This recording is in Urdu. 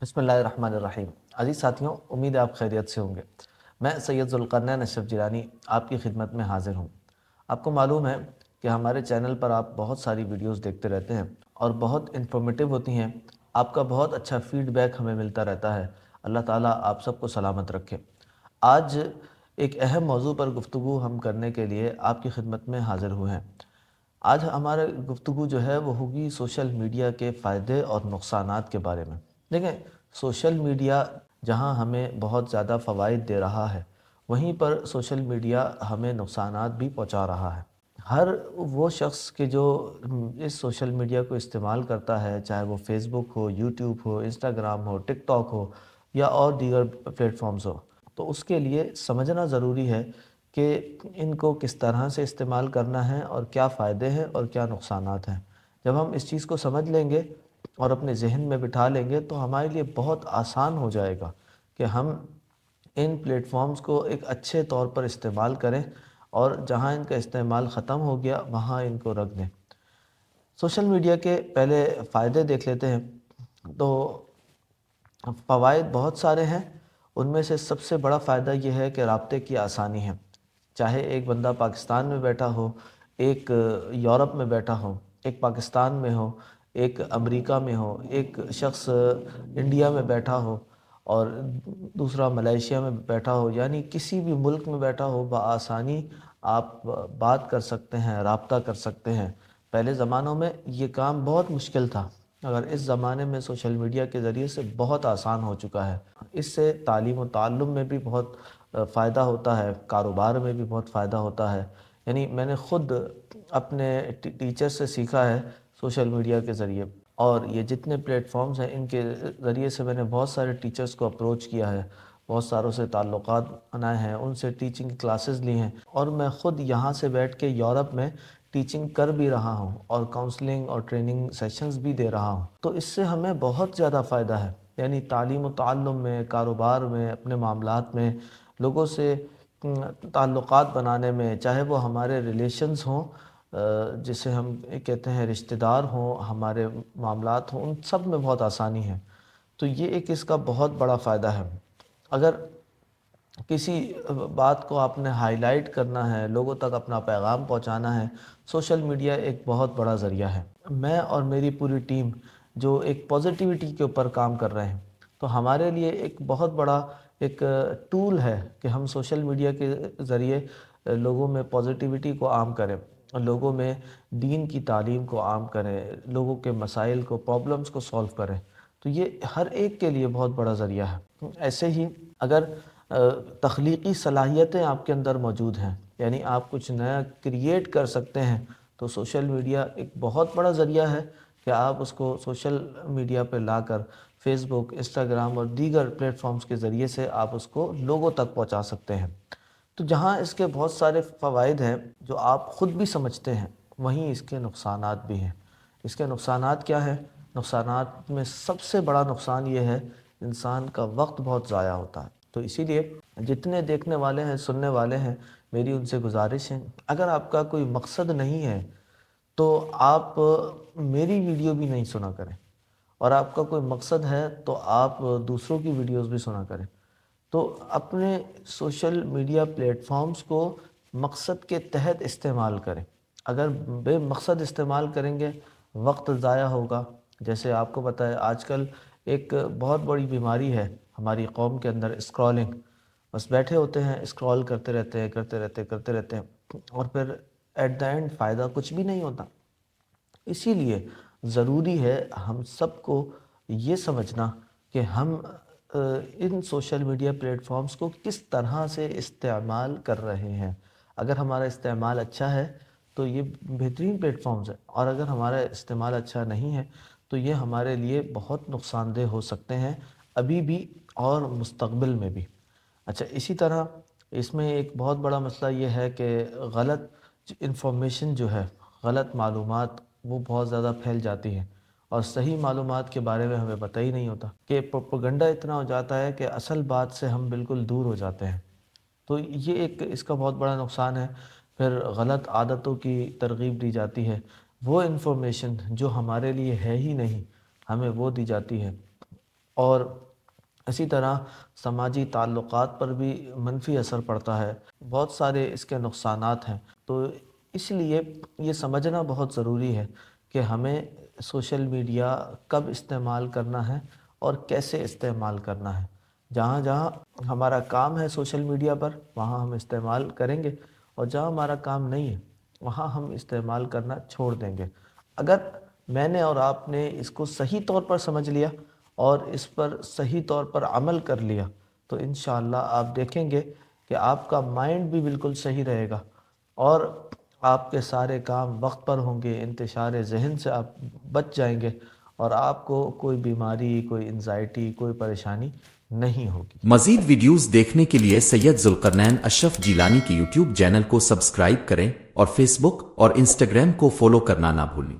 بسم اللہ الرحمن الرحیم۔ عزیز ساتھیوں، امید ہے آپ خیریت سے ہوں گے۔ میں سید ذوالقرنین اشرف جیلانی آپ کی خدمت میں حاضر ہوں۔ آپ کو معلوم ہے کہ ہمارے چینل پر آپ بہت ساری ویڈیوز دیکھتے رہتے ہیں اور بہت انفارمیٹیو ہوتی ہیں۔ آپ کا بہت اچھا فیڈ بیک ہمیں ملتا رہتا ہے۔ اللہ تعالیٰ آپ سب کو سلامت رکھے۔ آج ایک اہم موضوع پر گفتگو ہم کرنے کے لیے آپ کی خدمت میں حاضر ہوئے ہیں۔ آج ہمارا گفتگو جو ہے وہ ہوگی سوشل میڈیا کے فائدے اور نقصانات کے بارے میں۔ دیکھیں، سوشل میڈیا جہاں ہمیں بہت زیادہ فوائد دے رہا ہے، وہیں پر سوشل میڈیا ہمیں نقصانات بھی پہنچا رہا ہے۔ ہر وہ شخص کہ جو اس سوشل میڈیا کو استعمال کرتا ہے، چاہے وہ فیس بک ہو، یوٹیوب ہو، انسٹاگرام ہو، ٹک ٹاک ہو یا اور دیگر پلیٹ فارمز ہو، تو اس کے لیے سمجھنا ضروری ہے کہ ان کو کس طرح سے استعمال کرنا ہے اور کیا فائدے ہیں اور کیا نقصانات ہیں۔ جب ہم اس چیز کو سمجھ لیں گے اور اپنے ذہن میں بٹھا لیں گے تو ہمارے لیے بہت آسان ہو جائے گا کہ ہم ان پلیٹ فارمز کو ایک اچھے طور پر استعمال کریں اور جہاں ان کا استعمال ختم ہو گیا وہاں ان کو رکھ دیں۔ سوشل میڈیا کے پہلے فائدے دیکھ لیتے ہیں۔ تو فوائد بہت سارے ہیں، ان میں سے سب سے بڑا فائدہ یہ ہے کہ رابطے کی آسانی ہے۔ چاہے ایک بندہ پاکستان میں بیٹھا ہو، ایک یورپ میں بیٹھا ہو، ایک پاکستان میں ہو، ایک امریکہ میں ہو، ایک شخص انڈیا میں بیٹھا ہو اور دوسرا ملائیشیا میں بیٹھا ہو، یعنی کسی بھی ملک میں بیٹھا ہو، بآسانی آپ بات کر سکتے ہیں، رابطہ کر سکتے ہیں۔ پہلے زمانوں میں یہ کام بہت مشکل تھا، اگر اس زمانے میں سوشل میڈیا کے ذریعے سے بہت آسان ہو چکا ہے۔ اس سے تعلیم و تعلم میں بھی بہت فائدہ ہوتا ہے، کاروبار میں بھی بہت فائدہ ہوتا ہے۔ یعنی میں نے خود اپنے ٹیچر سے سیکھا ہے سوشل میڈیا کے ذریعے، اور یہ جتنے پلیٹ فارمز ہیں ان کے ذریعے سے میں نے بہت سارے ٹیچرز کو اپروچ کیا ہے، بہت ساروں سے تعلقات بنائے ہیں، ان سے ٹیچنگ کلاسز لی ہیں، اور میں خود یہاں سے بیٹھ کے یورپ میں ٹیچنگ کر بھی رہا ہوں اور کاؤنسلنگ اور ٹریننگ سیشنز بھی دے رہا ہوں۔ تو اس سے ہمیں بہت زیادہ فائدہ ہے، یعنی تعلیم و تعلم میں، کاروبار میں، اپنے معاملات میں، لوگوں سے تعلقات بنانے میں، چاہے وہ ہمارے ریلیشنز ہوں، جسے ہم کہتے ہیں رشتہ دار ہوں، ہمارے معاملات ہوں، ان سب میں بہت آسانی ہے۔ تو یہ ایک اس کا بہت بڑا فائدہ ہے۔ اگر کسی بات کو آپ نے ہائی لائٹ کرنا ہے، لوگوں تک اپنا پیغام پہنچانا ہے، سوشل میڈیا ایک بہت بڑا ذریعہ ہے۔ میں اور میری پوری ٹیم جو ایک پازیٹیوٹی کے اوپر کام کر رہے ہیں، تو ہمارے لیے ایک بہت بڑا ایک ٹول ہے کہ ہم سوشل میڈیا کے ذریعے لوگوں میں پازیٹیوٹی کو عام کریں، لوگوں میں دین کی تعلیم کو عام کریں، لوگوں کے مسائل کو، پرابلمز کو سولو کریں۔ تو یہ ہر ایک کے لیے بہت بڑا ذریعہ ہے۔ ایسے ہی اگر تخلیقی صلاحیتیں آپ کے اندر موجود ہیں، یعنی آپ کچھ نیا کریٹ کر سکتے ہیں، تو سوشل میڈیا ایک بہت بڑا ذریعہ ہے کہ آپ اس کو سوشل میڈیا پہ لا کر فیس بک، انسٹاگرام اور دیگر پلیٹ فارمز کے ذریعے سے آپ اس کو لوگوں تک پہنچا سکتے ہیں۔ تو جہاں اس کے بہت سارے فوائد ہیں جو آپ خود بھی سمجھتے ہیں، وہیں اس کے نقصانات بھی ہیں۔ اس کے نقصانات کیا ہیں؟ نقصانات میں سب سے بڑا نقصان یہ ہے، انسان کا وقت بہت ضائع ہوتا ہے۔ تو اسی لیے جتنے دیکھنے والے ہیں، سننے والے ہیں، میری ان سے گزارش ہے، اگر آپ کا کوئی مقصد نہیں ہے تو آپ میری ویڈیو بھی نہیں سنا کریں، اور آپ کا کوئی مقصد ہے تو آپ دوسروں کی ویڈیوز بھی سنا کریں۔ تو اپنے سوشل میڈیا پلیٹ فارمز کو مقصد کے تحت استعمال کریں۔ اگر بے مقصد استعمال کریں گے، وقت ضائع ہوگا۔ جیسے آپ کو پتہ ہے آج کل ایک بہت بڑی بیماری ہے ہماری قوم کے اندر، اسکرولنگ۔ بس بیٹھے ہوتے ہیں، اسکرول کرتے رہتے ہیں، کرتے رہتے ہیں، اور پھر ایٹ دا اینڈ فائدہ کچھ بھی نہیں ہوتا۔ اسی لیے ضروری ہے ہم سب کو یہ سمجھنا کہ ہم ان سوشل میڈیا پلیٹ فارمز کو کس طرح سے استعمال کر رہے ہیں۔ اگر ہمارا استعمال اچھا ہے تو یہ بہترین پلیٹ فارمز ہیں، اور اگر ہمارا استعمال اچھا نہیں ہے تو یہ ہمارے لیے بہت نقصان دہ ہو سکتے ہیں، ابھی بھی اور مستقبل میں بھی۔ اچھا، اسی طرح اس میں ایک بہت بڑا مسئلہ یہ ہے کہ غلط انفارمیشن جو ہے، غلط معلومات وہ بہت زیادہ پھیل جاتی ہیں، اور صحیح معلومات کے بارے میں ہمیں پتہ ہی نہیں ہوتا، کہ پروپیگنڈا اتنا ہو جاتا ہے کہ اصل بات سے ہم بالکل دور ہو جاتے ہیں۔ تو یہ ایک اس کا بہت بڑا نقصان ہے۔ پھر غلط عادتوں کی ترغیب دی جاتی ہے، وہ انفارمیشن جو ہمارے لیے ہے ہی نہیں، ہمیں وہ دی جاتی ہے، اور اسی طرح سماجی تعلقات پر بھی منفی اثر پڑتا ہے، بہت سارے اس کے نقصانات ہیں۔ تو اس لیے یہ سمجھنا بہت ضروری ہے کہ ہمیں سوشل میڈیا کب استعمال کرنا ہے اور کیسے استعمال کرنا ہے۔ جہاں جہاں ہمارا کام ہے سوشل میڈیا پر وہاں ہم استعمال کریں گے، اور جہاں ہمارا کام نہیں ہے وہاں ہم استعمال کرنا چھوڑ دیں گے۔ اگر میں نے اور آپ نے اس کو صحیح طور پر سمجھ لیا اور اس پر صحیح طور پر عمل کر لیا تو انشاءاللہ آپ دیکھیں گے کہ آپ کا مائنڈ بھی بالکل صحیح رہے گا اور آپ کے سارے کام وقت پر ہوں گے، انتشار ذہن سے آپ بچ جائیں گے اور آپ کو کوئی بیماری، کوئی انزائٹی، کوئی پریشانی نہیں ہوگی۔ مزید ویڈیوز دیکھنے کے لیے سید ذوالقرنین اشرف جیلانی کی یوٹیوب چینل کو سبسکرائب کریں اور فیس بک اور انسٹاگرام کو فالو کرنا نہ بھولیں۔